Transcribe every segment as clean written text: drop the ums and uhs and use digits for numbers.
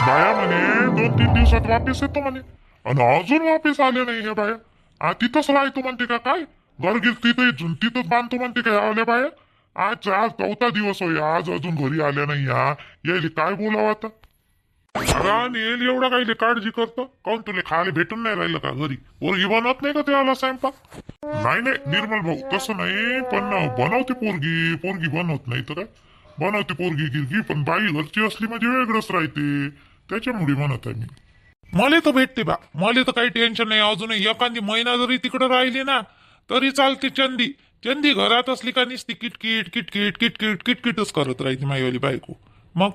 बाया म्हणे 2-3 दिवसात वापिस येतो म्हणे. आणि अजून वापिस आले नाही हे बाया. तिथंच राहतो म्हणते का काय? घरगीर तिथंच बांधतो म्हणते काय आल्या बाया? आज 4था दिवस होय, आज अजून घरी आल्या नाही. यायले काय बोलावं आता? अगं येईल एवढा काही काळजी करतो काऊन? तुला खायला भेटून नाही राहिलं का घरी? पोरगी बनवत नाही का त्याला स्वयंपाक? नाही नाही निर्मल भाऊ, तसं नाही, पण बनवते पोरगी. पोरगी बनवत नाही तर काय? बनवते पोरगी गिरगी, पण बाई घरची असली म्हणजे वेगळंच राहते. त्याच्यामुळे म्हणत आहे मी. मला तर भेटते बा, मला तर काही टेन्शन नाही. अजून एखादी महिना जरी तिकडे राहिली ना तरी चालते. चंदी चंदी घरात असली का नुसती किटकिट किटकिट किटकिट किटकिटच करत राहते माईवाली बायको. मग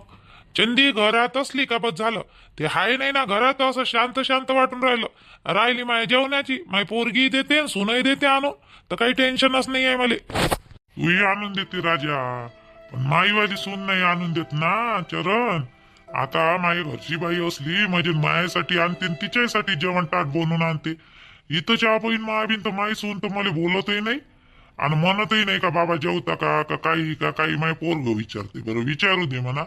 चंदी घरात असली का बस झालं. ते हाय नाही ना घरात, असं शांत शांत वाटून राहिली माय जेवणाची. माय पोरगी देते सुनही देते आणून, तर काही टेन्शनच नाही आहे मला. तूही आणून देते राजा, पण माईवाली सून नाही आणून देत ना चरण. आता माझ्या घरची बाई असली म्हणजे मायासाठी आणते, तिच्यासाठी जेवण ताट बनवून आणते. इथं चहा बहीण मायाबीन तर माई सून तर मला बोलतही नाही आणि म्हणतही नाही का बाबा जेवता का काही माय पोरग विचारते. बरं विचारू दे म्हणा,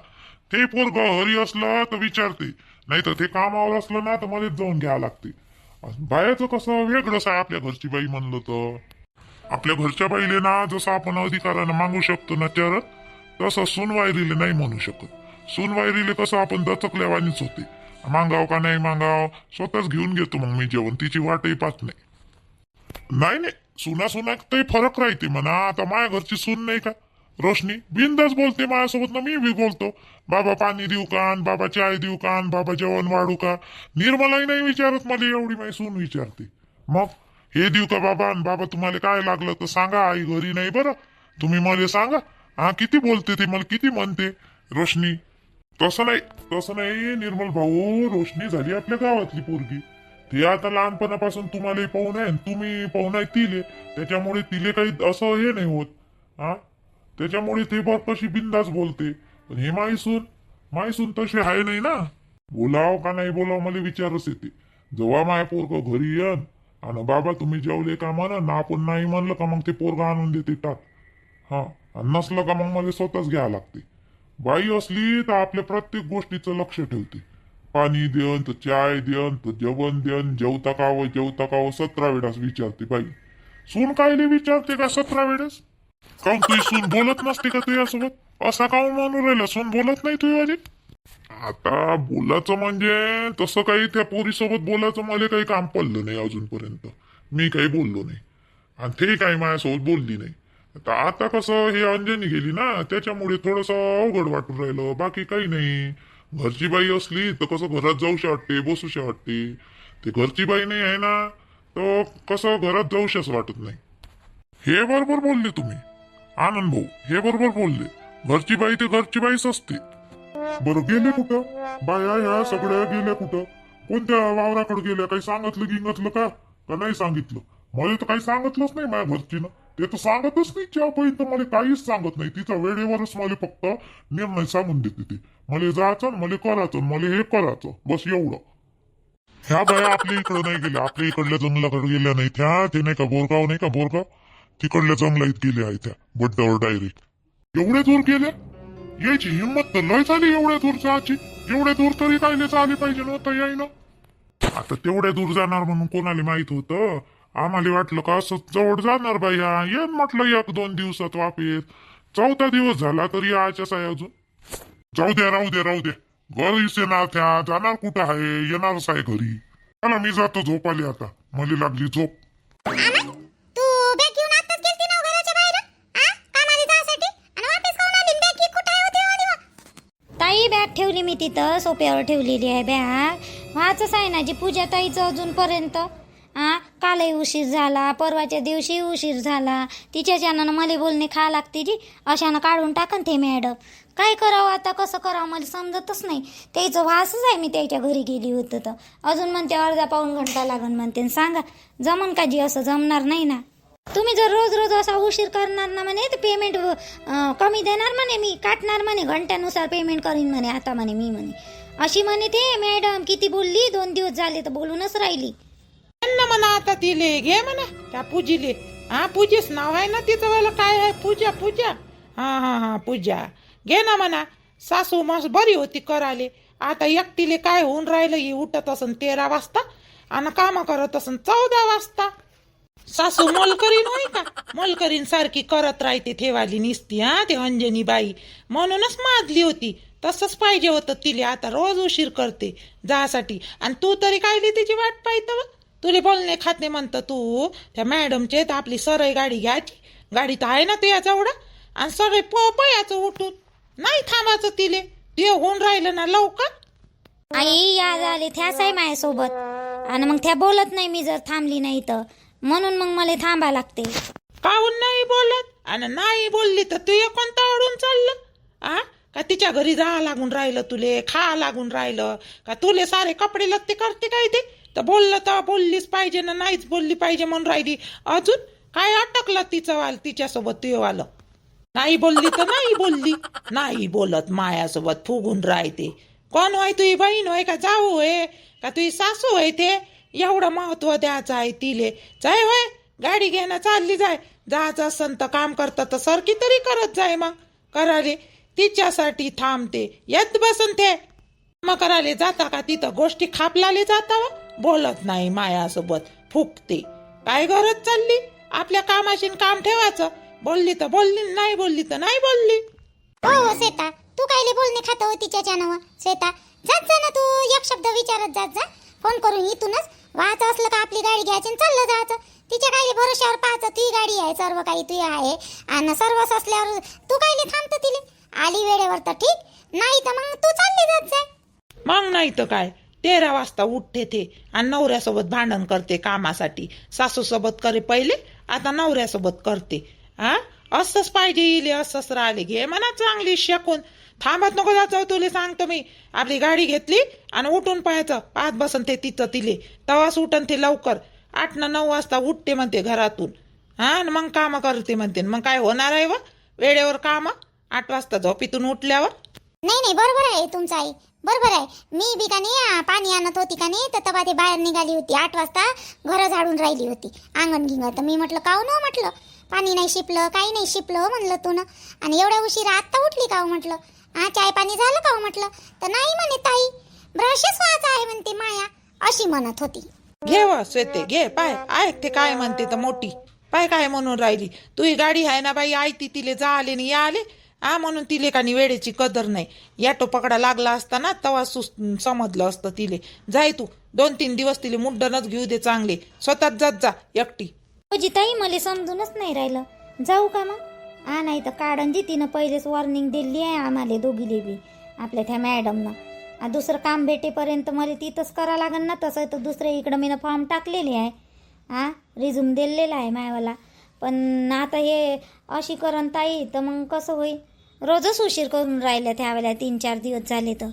ते पोरग हरी असलं तर विचारते, नाही तर ते कामावर असलं ना तर मध्येच जाऊन घ्यावं लागते. बायाचं कसं वेगळंच आहे. आपल्या घरची बाई म्हणलं तर आपल्या घरच्या बाईले ना जसं आपण अधिकारानं मागू शकतो ना चरण, तसं सूनवायरीले नाही म्हणू शकत. सूनवायरीले कसं आपण दचकल्यावानीच होते. मागाव का नाही मागाव, स्वतःच घेऊन घेतो मग मी जेवण, तिची वाटही पाहत नाही. नाही नाही सुना ते फरक राहते म्हणा. आता माझ्या घरची सून नाही का रोशनी, बिंदास बोलते माझ्यासोबत ना, मी बी बोलतो. बाबा पाणी देऊ का, बाबा चाय देऊ का, बाबा जेवण वाढू का. निर्मलाही नाही विचारत मला, एवढी माझी सून विचारते. मग हे देऊ का बाबा, आणि बाबा तुम्हाला काय लागलं तर सांगा, आई घरी नाही बरं, तुम्ही मला सांगा. किती बोलते ती, मला किती म्हणते रोशनी. तसं नाही निर्मल भाऊ, रोशनी झाली आपल्या गावातली पोरगी. ती आता लहानपणापासून तुम्हाला पाहून आहे, तुम्ही पाहून आहे तिले, त्याच्यामुळे तिले काही असं हे नाही होत. त्याच्यामुळे ते बघ कशी बिंदास बोलते. पण हे माईसून तशी आहे नाही ना. बोलाव का नाही बोलाव मला विचारच येते. जेव्हा माय पोरग घरी येन आणि बाबा तुम्ही जेवले का म्हणा ना, आपण नाही म्हणलं का मग ते पोरग आणून देते टाक. नसलं का मग मला स्वतःच घ्यावं लागते. बाई असली तर आपल्या प्रत्येक गोष्टीचं लक्ष ठेवते. पाणी देन तर चाय देन तर जेवण देन, जेवता का 17 वेळेस विचारते बाई. सून कायले विचारते का 17 वेळेस? काऊन तुझी सून बोलत नसते का तुझ्यासोबत? असा काऊन म्हणून राहिला सून बोलत नाही तुझ्यावाली? आता बोलायचं म्हणजे तसं काही त्या पोरीसोबत बोलायचं मला काही काम पडलं नाही अजूनपर्यंत. मी काही बोललो नाही आणि ते काही माझ्यासोबत बोलली नाही. आता कसं हे अंजनी गेली ना, त्याच्यामुळे थोडस अवघड वाटून राहिलं, बाकी काही नाही. घरची बाई असली तर कसं घरात जाऊशी वाटते, बसूशी वाटते. ते घरची बाई नाही आहे ना, तर कसं घरात जाऊशाच वाटत नाही. हे बरोबर बोलले तुम्ही आनंद भाऊ, हे बरोबर बोलले. घरची बाई ते घरची बाईच असते. बरं गेले कुठं बाया ह्या सगळ्या? गेल्या कुठं? कोणत्या वावराकडे गेल्या? काही सांगितलं गिंगतलं का नाही सांगितलं? मला तर काही सांगितलंच नाही माझ्या घरची ना. ते तर सांगतच नाही, चहा पाहिजे तर मला काहीच सांगत नाही. तिचा वेळेवरच मला फक्त निर्णय सांगून देते. ते मला जायचं, मला करायचं, मला हे करायचं, बस एवढं. ह्या बाया आपल्या इकडं नाही गेल्या, आपल्या इकडल्या जंगलाकडे गेल्या नाही त्या. ते नाही का बोरगाव नाही का बोरगाव, तिकडल्या जंगलात गेल्या आहे त्या बड्डावर डायरेक्ट. एवढ्या दूर गेल्या? यायची हिंमत तर लय झाली एवढ्या दूर जायची. एवढ्या दूर तरी कायले चालले पाहिजे नव्हतं यायनं. आता तेवढ्या दूर जाणार म्हणून कोणाला माहित होतं? आम्हाला वाटलं का असं जवळ जाणार बाया, येन म्हटलं 1-2 दिवसात वापिस. 4था दिवस झाला तरी यायच्याच आहे अजून. जाऊ द्या राहू द्या घरीच येणार त्या, जाणार कुठं आहे, येणारच आहे घरी. चला मी जातो झोपाले आता, मला लागली झोप. तू बॅग घेऊन आताच गेलती ना घराच्या बाहेर कामाला जायसाठी, आणि वापस कोण आली? बॅग की कुठे होती वाली? ताई बॅग ठेवली मी तिथं सोप्यावर ठेवलेली आहे बॅग. वाचच आहे ना जी पूजा ताईचं अजूनपर्यंत. कालही उशीर झाला, परवाच्या दिवशी उशीर झाला. तिच्या ज्यानं मला बोलणे खा लागते जी, अशानं काढून टाकन ते मॅडम. काय करावं आता, कसं करावं मला समजतच नाही. त्याचं वासच आहे, मी त्याच्या घरी गेली होतं तर अजून म्हणते अर्धा पाऊण घंटा लागन म्हणते. सांगा जमन का जी? असं जमणार नाही ना. तुम्ही जर रोज रोज असा उशीर करणार ना म्हणे तर पेमेंट कमी देणार म्हणे, मी काटणार म्हणे, घंट्यानुसार पेमेंट करीन म्हणे आता म्हणे मी म्हणे. अशी म्हणे ते मॅडम. किती बोलली, 2 दिवस झाले तर बोलूनच राहिली. म्हणा आता तिले घे म्हणा त्या पूजीले. पूजेच नाव आहे ना तिचं वाला, काय आहे पूजा. हा पूजा घे ना म्हणा. सासू मस्त बरी होती कराले. आता एकटीले काय होऊन राहिलं, ही उठत असन 13 वाजता आणि कामं करत असन 14 वाजता. सासू मोलकरीन होय का? मोलकरीन सारखी करत राहते ठेवाली निसती. हा ते अंजनी बाई म्हणूनच माजली होती. तसंच पाहिजे होतं तिले. आता रोज उशीर करते जासाठी. आणि तू तरी कायली तिची वाट पाहत? तुले बोलणे खाते म्हणतं तू. त्या मॅडमचे तर आपली सरळ गाडी घ्यायची. गाडी तर आहे ना तुझ्या जवळ. आणि सगळे पयाचं उठून नाही थांबायचं तिले. ते होऊन राहिलं ना लवकर. आई या झाले त्याच आहे माझ्यासोबत, आणि मग त्या बोलत नाही मी जर थांबली नाही तर, म्हणून मग मला थांबा लागते. काहून नाही बोलत? आणि नाही बोलली तर तू कोणता अडून चाललं? का तिच्या घरी राहा लागून राहिलं, तुले खा लागून राहिलं का? तुले सारे कपडे लत्ते करते काय ते? तर बोललं तर बोललीच पाहिजे ना, नाहीच बोलली पाहिजे म्हणून राहिली. अजून काय अटकलं तिचं वाल तिच्यासोबत तुझं? नाही बोलली तर नाही बोलली. नाही बोलत मायासोबत फुगून राहते. कोण होय? तुझी बहीण होय का? जाऊ होय का? तुझी सासू होय? ते एवढं महत्व द्यायचं आहे तिले? जाय होय, गाडी घेणं चालली जाय. जायचं असन तर काम करता तर सरकी तरी करत जाय. मग कराले तिच्यासाठी थांबते. येत बसन ते मग कराले जाता का तिथं गोष्टी खापलाले जाता व? बोलत नाही मायासोबत, फुकते. काय गरज चालली? आपल्या कामाशी काम ठेवायचं. बोलली तर बोलली, नाही बोलली तर नाही बोलली. हो श्वेता, तू कायले बोलणे खात हो तिच्या नावा? श्वेता, जात जा ना तू, एक शब्द विचारत जात जा. फोन करून इथूनच व्हायचं असलं का आपली गाडी घ्यायची आणि चाललं जायचं. तिच्या कायले भरोश्यावर पाहायचं. तुझी गाडी आहे, सर्व काही तुझी आहे, आणि सर्वच असल्यावर तू कायले थांबतं तिले? आली वेळेवर तर ठीक, नाही तर मग तू चालली जात जा. मग नाही तर काय, 13 वाजता उठते ते आणि नवऱ्यासोबत भांडण करते कामासाठी. सासूसोबत करे पहिले, आता नवऱ्यासोबत करते. असंच पाहिजे इले, असंच राहिले. घे म्हणा चांगली शेकून. थांबत नको जात जाऊ, तुले सांगतो मी. आपली गाडी घेतली आणि उठून पाहायचं. पाहत बसन ते तिथं तिले. तवाच उठन ते लवकर. 8 ना 9 वाजता उठते म्हणते घरातून. आणि मग काम करते म्हणते. मग काय होणार आहे व वेळेवर काम? 8 वाजता झोपीतून उठल्यावर. नाही बरोबर आहे तुमचं आई, बरोबर आहे. मी बी का नाही पाणी आणत होती का नाही, तर तेव्हा ते बाहेर निघाली होती. 8 वाजता घरं झाडून राहिली होती, अंगण गिंगण. तर मी म्हटलं काहून हो, म्हटलं पाणी नाही शिपलं, काही नाही शिपलं म्हणलं तू ना, आणि एवढ्या उशिरा आत्ता उठली का हो म्हटलं. चाय पाणी झालं का हो म्हटलं. तर नाही म्हणे ताई, ब्रशच व्हायचा आहे म्हणते माया, अशी म्हणत होती. घे व श्वेते, घे. पाय ऐक ते काय म्हणते तर मोठी. पाय काय म्हणून राहिली. तुझी गाडी आहे ना बाई, आई ती तिले जा आले नाही या आले. म्हणून तिले का वेळेची कदर नाही. याटो पकडा लागला असता ना तेव्हा समजलं असतं तिले. जाय तू 2-3 दिवस तिले मुड्डनच घेऊ दे चांगले. स्वतःच जात जा एकटी. जी ताई, मला समजूनच नाही राहिलं. जाऊ का मग? नाही तर काढून जी तिनं पहिलेच वॉर्निंग दिली आहे आम्हाला दोघीले बी, आपल्या त्या मॅडमनं. दुसरं काम भेटेपर्यंत मला तिथंच करा लागेल ना. तसं तर दुसऱ्या इकडं मी फॉर्म टाकलेले आहे, रिझ्यूम दिलेला आहे मायवाला. पण आता हे अशी करण ताई, तर मग कसं होईल? रोजच उशीर करून राहिल्या त्यावेळेला. 3-4 दिवस झाले तर.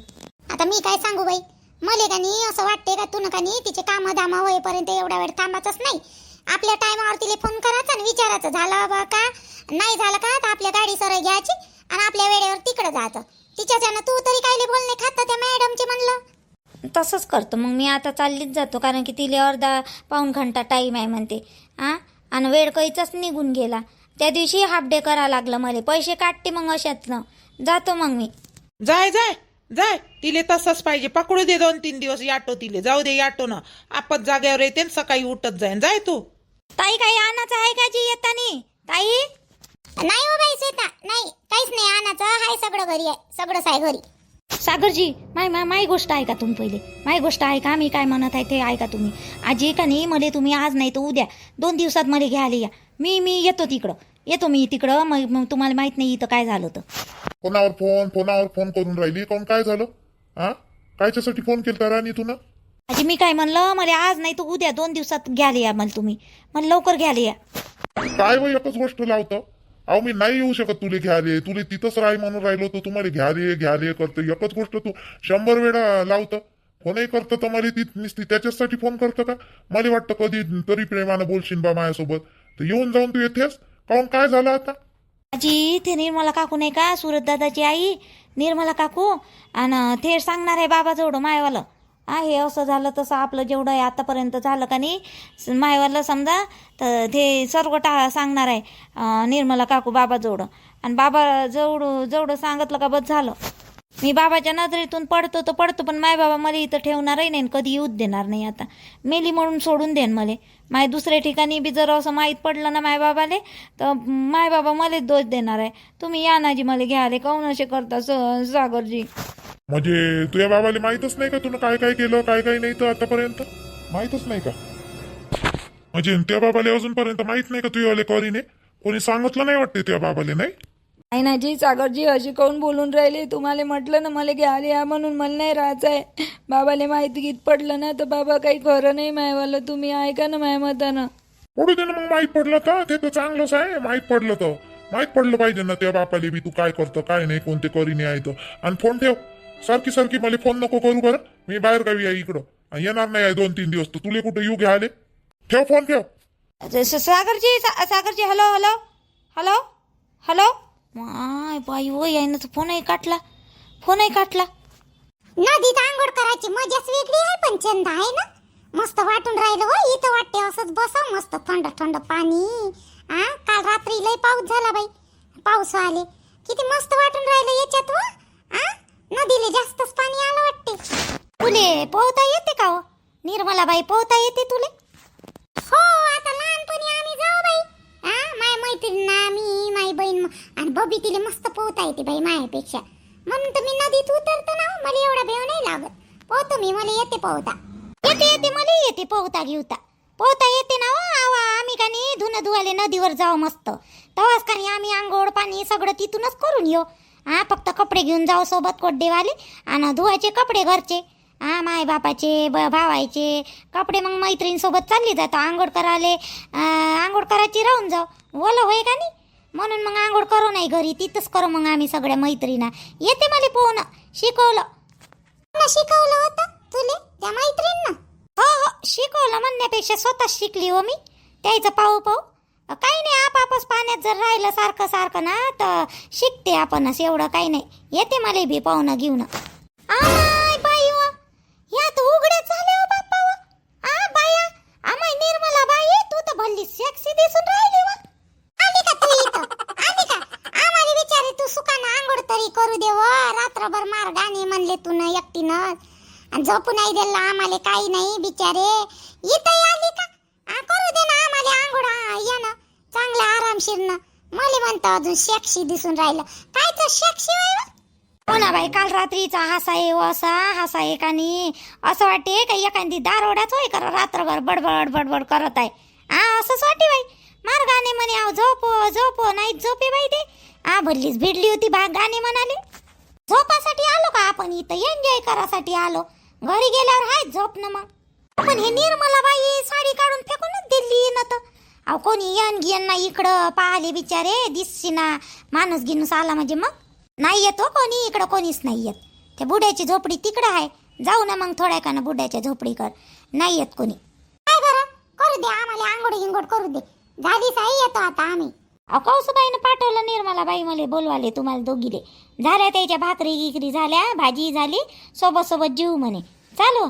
आता मी काय सांगू बाई, मला का नाही असं वाटते का तू का नाही तिचे कामं दामा होईपर्यंत एवढा वेळ थांबायचंच नाही. आपल्या टायमावर तिला फोन करायचा आणि विचारायचं झालं बा का, नाही झालं का, तर आपल्या गाडी सरळ घ्यायची आणि आपल्या वेळेवर तिकडे जायचं. तिच्याच्यानं तू तरी कायले बोलणे खात त्या मॅडमचे म्हणलं. तसंच करतो मग मी. आता चाललीच जातो, कारण की तिला अर्धा-पाऊण घंटा टाईम आहे म्हणते. आणि वेळ काहीचाच निघून गेला. त्या दिवशी हाफ डे करा लागलं मला. पैसे काढते मग अशातनं. जातो मग मी. जाय जाय जाय, तिले तसंच पाहिजे. पकडू दे 2-3 दिवस याटो तिले. जाऊ दे याटो ना, आपत जाग्यावर येते सकाळी उठत जाईन. जाय तू. ताई काही आणायचं आहे का जी येतानी? ताई नाही हो बाई श्वेता, नाही काहीच नाही आणायचं. हाय सगळं घरी आहे, सगळंच आहे घरी. सागरजी, माय गोष्ट ऐका तुम्ही पहिले. माय गोष्ट ऐका, मी काय म्हणत आहे ते ऐका तुम्ही. आजी का नाही, मला तुम्ही आज नाही तर उद्या 2 दिवसात मला घ्यायला या. मी येतो तिकडं. येतो मी तिकडं. मग तुम्हाला माहित नाही इथं काय झालं तर. फोनावर फोन करून राहिली. कोण काय झालं? कायच्यासाठी फोन केलता राणी तुला? आजी मी काय म्हणलं, मला आज नाही तर उद्या 2 दिवसात घ्यायला या मला तुम्ही. मला लवकर घ्यायला या. काय वय एकच गोष्ट लावतं. अहो मी नाही येऊ शकत तुले घ्याले. तुले तिथंच राही म्हणून राहिलो तर तुम्हाला घ्याले करतो. एकच गोष्ट तू 100 वेळा लावतं. फोनही करतं तर मला ती निसती त्याच्यासाठी फोन करतं का? मला वाटतं कधी तरी प्रेमानं बोलशील बा माझ्यासोबत. तर येऊन जाऊन तू येतेस काऊन? काय झालं आता? आजी ते निर्मला काकू नाही का, सुरत दादाची आई निर्मला काकू, आणि ते सांगणार आहे बाबाजवळ मायवालं. हे असं झालं तसं आपलं जेवढं आहे आतापर्यंत झालं का नाही मायवाला समजा, तर ते सर्व सांगणार आहे निर्मला काकू बाबाजवळ. आणि बाबा जेवढं सांगितलं का बस झालं. मी बाबाच्या नजरेतून पडतो तर पडतो, पण माय बाबा मला इथं ठेवणारही नाही आणि कधी येऊच देणार नाही. आता मेली म्हणून सोडून देन मला. माय दुसऱ्या ठिकाणी बी जर असं माहीत पडलं ना माय बाबाले, तर माय बाबा मलाच दोष देणार आहे. तुम्ही या ना जी मला घ्याले, काहून असे करता सागरजी? म्हणजे तुझ्या बाबाला माहीतच नाही का तुला काय काय केलं काय काय नाही तर आतापर्यंत माहीतच नाही का? म्हणजे त्या बाबाला अजूनपर्यंत माहित नाही का तुझ्यावाले करीने? कोणी सांगितलं नाही वाटते त्या बाबाले? नाही नाही ना जी, सागरजी अशी काहून बोलून राहिले? तुम्हाला म्हटलं ना मला घ्याले या म्हणून, मला नाही राहायचं आहे. बाबाले माहिती गीत पडलं ना तर बाबा काही खरं नाही मायवालं. तुम्ही ऐका ना माय मतानं. पडू दे ना मग. माहीत पडलं तर ते तर चांगलंच आहे. माहीत पडलं तर माहीत पडलं पाहिजे ना त्या बापाले बी तू काय करतो काय नाही, कोणते करीने आहे तर. आणि फोन ठेव, सारखी सारखी मला फोन नको करू बरं. मी बाहेर गावी आहे इकडं, येणार नाही आहे 2-3 दिवस. तर तुला कुठं येऊ घ्याले? ठेव फोन ठेव. सागरजी सागरजी, हॅलो हॅलो हॅलो हॅलो. माय बाई हो, यायनं तर फोनही काटला. नदीत आंघोळ करायची मजाच वेगळी आहे, पण चंद आहे ना. मस्त वाटून राहिलं हो. इथं वाटते असंच बसा, मस्त थंड थंड पाणी. काल रात्री लय पाऊस झाला बाई, पाऊस आले किती मस्त वाटून राहिलं याच्यात व. नदीला जास्तच पाणी आलं वाटते. तुले पोहता येते का हो निर्मलाबाई? पोहता येते तुले? हो, आता लहानपणी आम्ही जाऊ बाई. माय मैत्रीण, मी माई बहीण आणि बबी तिला मस्त पोहता येते बाई मायापेक्षा. म्हणून तर मी नदीत उतरतो ना, मला एवढा भेव नाही लागत. पोहतो मी, मला येते पोहता. येते मला येते पोहता घेऊता. पोहता येते ना हो. आम्ही का नाही धुणं धुवाले नदीवर जाऊ मस्त. तेव्हाच का नाही आम्ही आंघोळ पाणी सगळं तिथूनच करून येऊ. फक्त कपडे घेऊन जाऊ सोबत कोड्डेवाले, आणि धुवायचे कपडे घरचे. माय बापाचे भावायचे कपडे मग मैत्रिणीसोबत चालली जातो आंघोळ करायला. आंघोळ करायची राहून जाऊ, ओलं होय का नाही. म्हणून मग आंघोळ करू नाही घरी, तिथंच करू मग आम्ही सगळ्या मैत्रिणा. येते मला पोहणं, शिकवलं होतं तुले त्या मैत्रीण? हो, शिकवलं म्हणण्यापेक्षा स्वतः शिकली हो मी. त्याचं पाहू काही नाही. आपापच पाण्यात जर राहिलं सारखं सारखं ना तर शिकते आपणच, एवढं काही नाही. येते मला बी पाहुणं घेऊन. बाई हो, या तर उघड्या झाल्या बाप्पा हो. बाया, आम्ही निर्मला बाई, तू तर भल्ली सेक्सी दिसून राहिली हो. आली का तू इथं? आली का? आम्हाला विचारे तू सुखानं आंघोळ तरी करू दे व. रात्रभर मार गाणे म्हणले तू न एकटीनच, आणि झोपू नाही दिलं आम्हाला. काही नाही बिचारे. इथं आली का? करू दे ना आम्हाला आंघोळ. या ना चांगलं आरामशीरनं. मला म्हणतो अजून सेक्सी दिसून राहिलं. काय तर सेक्सी होय? हो ना बाई, काल रात्रीचा हासा आहे असा हासा आहे का नाही, असं वाटते का एखादी दारोड्याच होय करा रात्रभर बडबड बडबड करत आहे. असंच वाटते बाई. मार गाणे म्हणे, आव झोपो नाही झोपे बाई ते. भल्लीच भिडली होती गाणे म्हणाले. झोपासाठी आलो का आपण इथं? एन्जॉय करासाठी आलो. घरी गेल्यावर हाय झोप ना. मग पण हे निर्मला बाई साडी काढून फेकूनच दिली ना. तर अहो कोणी येन ना इकडं पाहिले बिचारे, दिसशी ना माणूस गिनूस आला म्हणजे मग नाही येत हो कोणी इकडं. कोणीच नाही येत. त्या बुड्याची झोपडी तिकडं आहे, जाऊ ना मग थोड्या का ना बुड्याच्या झोपडीकर. नाही येत कोणी. काय बरं करू दे आम्हाला, आंघोळ करू दे. झालीच आहे, येतो आता आम्ही. अहो कौसुबाईनं पाठवलं निर्मलाबाई मला बोलवाले तुम्हाला दोघीले. झाल्या त्याच्या भाकरी गिकरी झाल्या, भाजी झाली, सोबत सोबत जीव म्हणे. चालू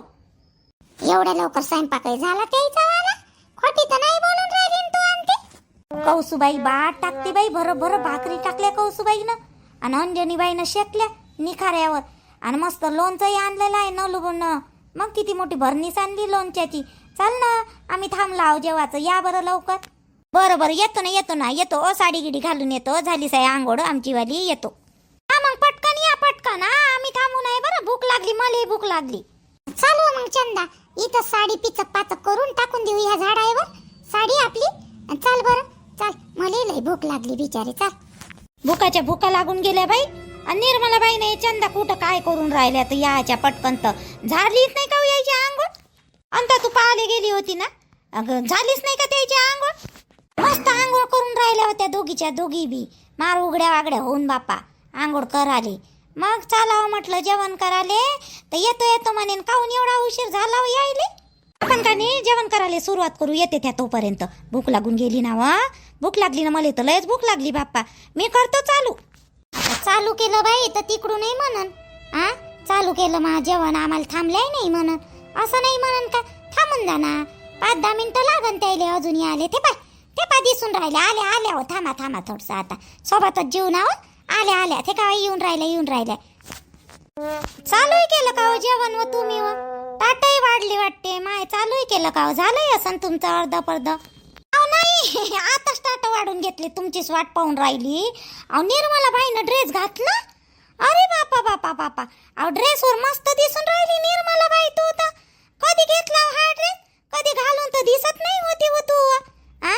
एवढ्या लवकर स्वयंपाकही झाला त्याचा वाला? खोटी तर नाही बोलून राहिली तू. आणते कौसुबाई बाट टाकते बाई, भर भाकरी टाकल्या कौसुबाईनं, आणि अंजनीबाईनं शेकल्या निखाऱ्यावर, आणि मस्त लोणचंही आणलेलं आहे नलुबून. मग किती मोठी भरणीच आणली लोणच्याची. चाल ना, आम्ही थांबलो आहो जेवाचं. या बरं लवकर. बरं येतो. साडी गिडी घालून येतो. झालीच आहे आंघोळ आमची वाली, येतो. मग पटकन या पटकन. आम्ही थांबू नाही बरं, भूक लागली, मला भूक लागली. चालू मग चंदा, इथं साडी पिचक पाचक करून टाकून देऊ ह्या झाडावर साडी आपली. चाल बरं चाल, मला लय भूक लागली बिचारे. चाल. भुकाच्या भुका लागून गेल्या बाई. आणि निर्मलाबाई नाही चंदा कुठं काय करून राहिल्या तर याच्या पटकन तर झालीच नाही का यायची आंघोळ. अंता तू पाहायला गेली होती ना, झालीच नाही का त्याची आंघोळ? मस्त आंघोळ करून राहिल्या होत्या दोघी बी. मार उघड्या वागड्या होऊन बापा आंघोळ कराले. मग चालावं म्हटलं जेवण कराले, तर येतो म्हणे. काहून एवढा उशीर झाला यायले? आपण का नाही जेवण करायला सुरुवात करू. येते त्या तोपर्यंत. भूक लागून गेली ना वा. भूक लागली ना मला, तर लयच भूक लागली बाप्पा. मी करतो चालू केलं बाई तर तिकडूनही म्हणन. चालू केलं मा जेवण, आम्हाला थांबलंय नाही म्हणन. असं नाही म्हणन का? थांबून जा ना, 5-10 मिनिटं लागन त्याले अजून आले. ते पाय दिसून राहिले. आल्या हो. थांबा थोडस आता सोबतच जीव ना. आल्या ते काय येऊन राहिल्या. चालूही केलं का हो जेवण व तुम्ही व ताटही वाढली वाटते माय चालूही केलं का हो झालंय असं तुमचं अर्ध पर्ध अहो नाही आताच ताट वाढून घेतले तुमचीच वाट पाहून राहिली अहो निर्मला बाईनं ड्रेस घातला अरे बापा बापा बापा अहो ड्रेसवर मस्त दिसून राहिली निर्मला बाई तू तर कधी घेतला हो हा ड्रेस कधी घालून तर दिसत नाही होती हो तू आ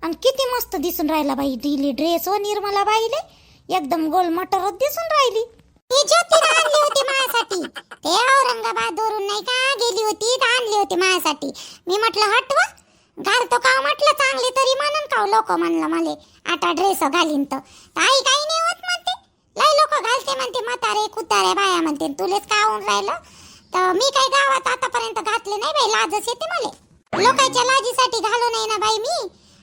आणि किती मस्त दिसून राहिला बाई दिली ड्रेस हो निर्मला बाईले एकदम गोल मटरच दिसून राहिली ती ज्योतीला आणली होती माझ्यासाठी ते औरंगाबादवरून नाही का गेली होती तर आणली होती माझ्यासाठी मी म्हटलं हटवा घालतो का म्हटलं चांगली तरी म्हणून का लोक म्हणलं मला आता ड्रेस घालीन तर आई काही नाही होत म्हणते लय लोक घालते म्हणते म्हातारे कुतारे बाया म्हणते तुलेच का आवून राहिलं तर मी काही गावात आतापर्यंत घातले नाही बाई लाजच येते मला लोकांच्या लाजीसाठी घालू नाही ना बाई मी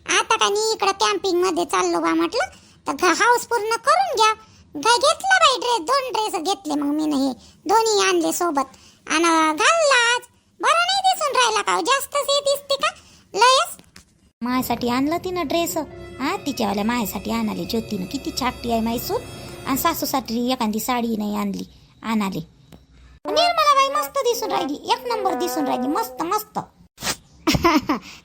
आता का मी इकडं कॅम्पिंग मध्ये चाललो बा म्हटलं तर हाऊस पूर्ण करून घ्या घेतला बाई ड्रेस 2 ड्रेस घेतले मग मी नाही दोन्ही आणले सोबत आणि घालला आज बरं नाही दिसून राहिला का जास्तच हे दिसते का लयच माझ्यासाठी आणलं तिनं ड्रेस हा तिच्यावाल्या माझ्यासाठी आणाले ज्योतीनं किती छापटी आहे मैसूर आणि सासूसाठी एखादी साडी नाही आणली आणाले निर्मला बाई मस्त दिसून राहिली 1 नंबर दिसून राहिली मस्त मस्त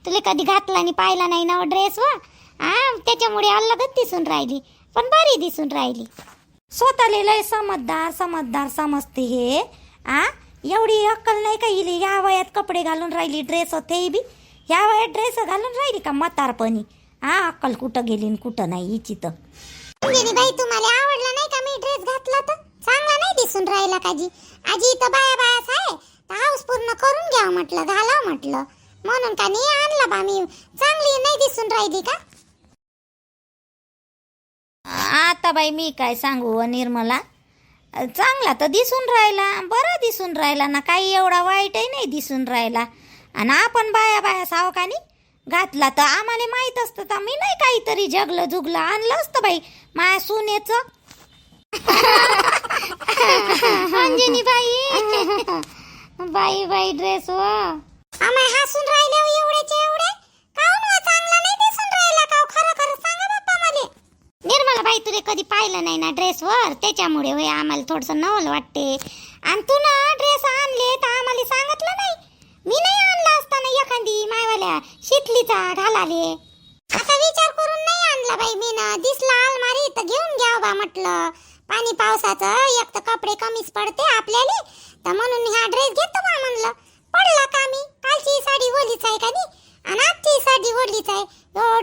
तुला कधी घातला आणि पाहिला नाही ना ड्रेस वा हा त्याच्यामुळे अलगच दिसून राहिली पण बरी दिसून राहिली स्वतःले लय समजदार समजदार समजते हे आ एवढी अक्कल नाही का हिली ह्या वयात कपडे घालून राहिली ड्रेस ते बी ह्या वयात ड्रेस घालून राहिली का म्हातारपणी हा अक्कल कुठं गेली आणि कुठं नाही हिची तर अंजनी बाई तुम्हाला आवडला नाही का मी ड्रेस घातला तर चांगला नाही दिसून राहिला काजी आजी तर बाया बायाच आहे तर हाऊस पूर्ण करून घ्या म्हटलं घाला म्हटलं म्हणून का नाही आणला बा मी चांगली नाही दिसून राहिली का आता बाई मी काय सांगू निर्मला चांगला तर दिसून राहिला बरा दिसून राहिला ना काही एवढा वाईटही नाही दिसून राहिला आणि आपण बाया बाया सावकानी घातला तर आम्हाला माहित असतं तर मी नाही काहीतरी जगलं जुगलं आणलं असतं बाई माया सुनेचं अंजनी बाई बाई बाई ड्रेस व आम्ही हसून राहिले हो एवढेचे एवढे काहून हो चांगला नाही दिसून राहिला का खरं खरं सांगा बाप्पा मला निर्मला बाई तुला कधी पाहिलं नाही ना ड्रेसवर त्याच्यामुळे होय आम्हाला थोडंसं नवल वाटते आणि तू ना ड्रेस आणले तर आम्हाला सांगितलं नाही मी नाही आणला असताना एखादी मायवाल्या शितलीचा घालाले आता विचार करून नाही आणला बाई मी ना दिसला अलमारी तर घेऊन घ्या बा म्हटलं पाणी पावसाचं एक तर कपडे कमीच पडते आपल्याला तर म्हणून हा ड्रेस घेतो बा म्हणलं पडला का मी कालची साडी ओलीच आहे का नाही आणि आजची साडी ओलीच आहे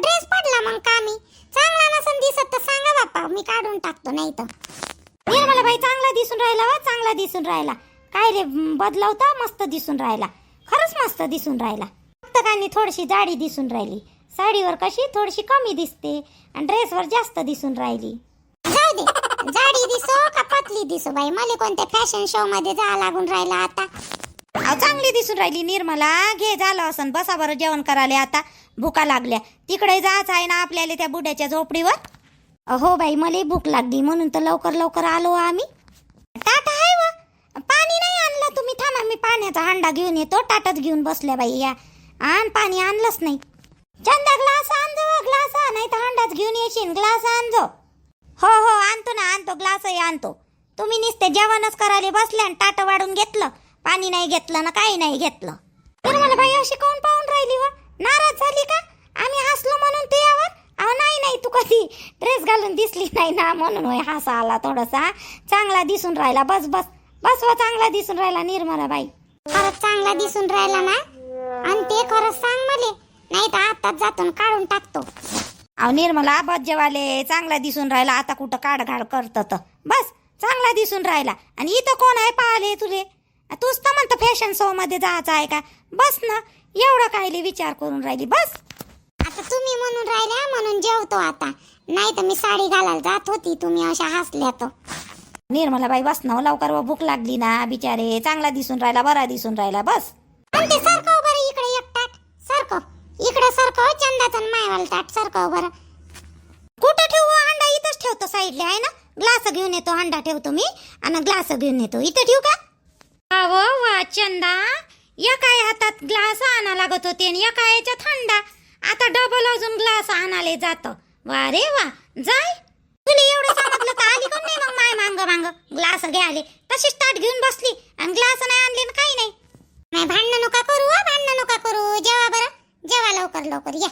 ड्रेस पडला मग का मी चांगला नसन दिसत तर सांगा बाप्पा मी काढून टाकतो नाही तर निर्मला बाई चांगला दिसून राहिला वा चांगला दिसून राहिला काय रे बदलवता मस्त दिसून राहिला खरंच मस्त दिसून राहिला फक्त काही थोडीशी जाडी दिसून राहिली साडीवर कशी थोडीशी कमी दिसते आणि ड्रेसवर जास्त दिसून राहिली जाऊ दे जाडी दिसो का पतली दिसो बाई मला कोणत्या फॅशन शो मध्ये जा लागून राहिला आता चांगली दिसून राहिली निर्मला घे झालं असं बसा बरं जेवण करायला आता भुका लागल्या तिकडे जायचं आहे ना आपल्याला त्या बुड्याच्या झोपडीवर हो बाई मला भूक लागली म्हणून तर लवकर लवकर आलो आम्ही ताट आहे व पाणी नाही आणलं तुम्ही थांबा मी पाण्याचा हांडा घेऊन येतो ताटच घेऊन बसल्या बाई या आण पाणी आणलंच नाही चंदा ग्लास आणजो ग्लास नाही तर हांडाच घेऊन येशील ग्लास आणजो हो हो आणतो ना आणतो ग्लासही आणतो तुम्ही नुसते जेवणच करायला बसले आणि ताट वाढून घेतलं पाणी नाही घेतलं ना काही नाही घेतलं तर मला बाई अशी कोण पाहून राहिली व नाराज झाली का आम्ही हसलो म्हणून तू यावर अहो नाही नाही तू कधी ड्रेस घालून दिसली नाही ना म्हणून होय हसा आला थोडासा चांगला दिसून राहिला बस बस बस व चांगला दिसून राहिला निर्मला बाई खरंच चांगला दिसून राहिला ना आणि ते खरंच सांग मले नाही तर आताच जातो काढून टाकतो अहो निर्मला बज्जेवाले चांगला दिसून राहिला आता कुठं काढघाड करत बस चांगला दिसून राहिला आणि इथं कोण आहे पाहिले तुले तूच तर म्हणतं फॅशन शो मध्ये जायचं आहे का बस ना एवढं कायले विचार करून राहिली बस आता तुम्ही म्हणून राहिल्या म्हणून जेवतो आता नाही तर मी साडी घालायला जात होती तुम्ही अशा हसल्या तर निर्मला बाई बस ना लवकर व भूक लागली ना बिचारे चांगला दिसून राहिला बरा दिसून राहिला बस आणि ते सरकव बरं इकडे एक ताट सरकव इकडे सरकव चंदाचं मायवाल ताट सरकव बरं कुठं ठेवू अंडा इथंच ठेवतो साईडला आहे ना ग्लास घेऊन येतो अंडा ठेवतो मी आणि ग्लास घेऊन येतो इथं ठेवू का अहो वा चंदा एका हातात ग्लास आणा लागत होते आणि एका याच्यात थंडा आता डबल अजून ग्लास आणाले जात वा रे वा जाय तुला एवढं सांगितलं तर आली कोण नाही मग माय मांग ग्लास घ्यायले तशीच ताट घेऊन बसली आणि ग्लास नाही आणले आणि काही नाही. नाही भांडण नका करू, भांडण नका करू. जेवा बरं, जेवा लवकर लवकर या.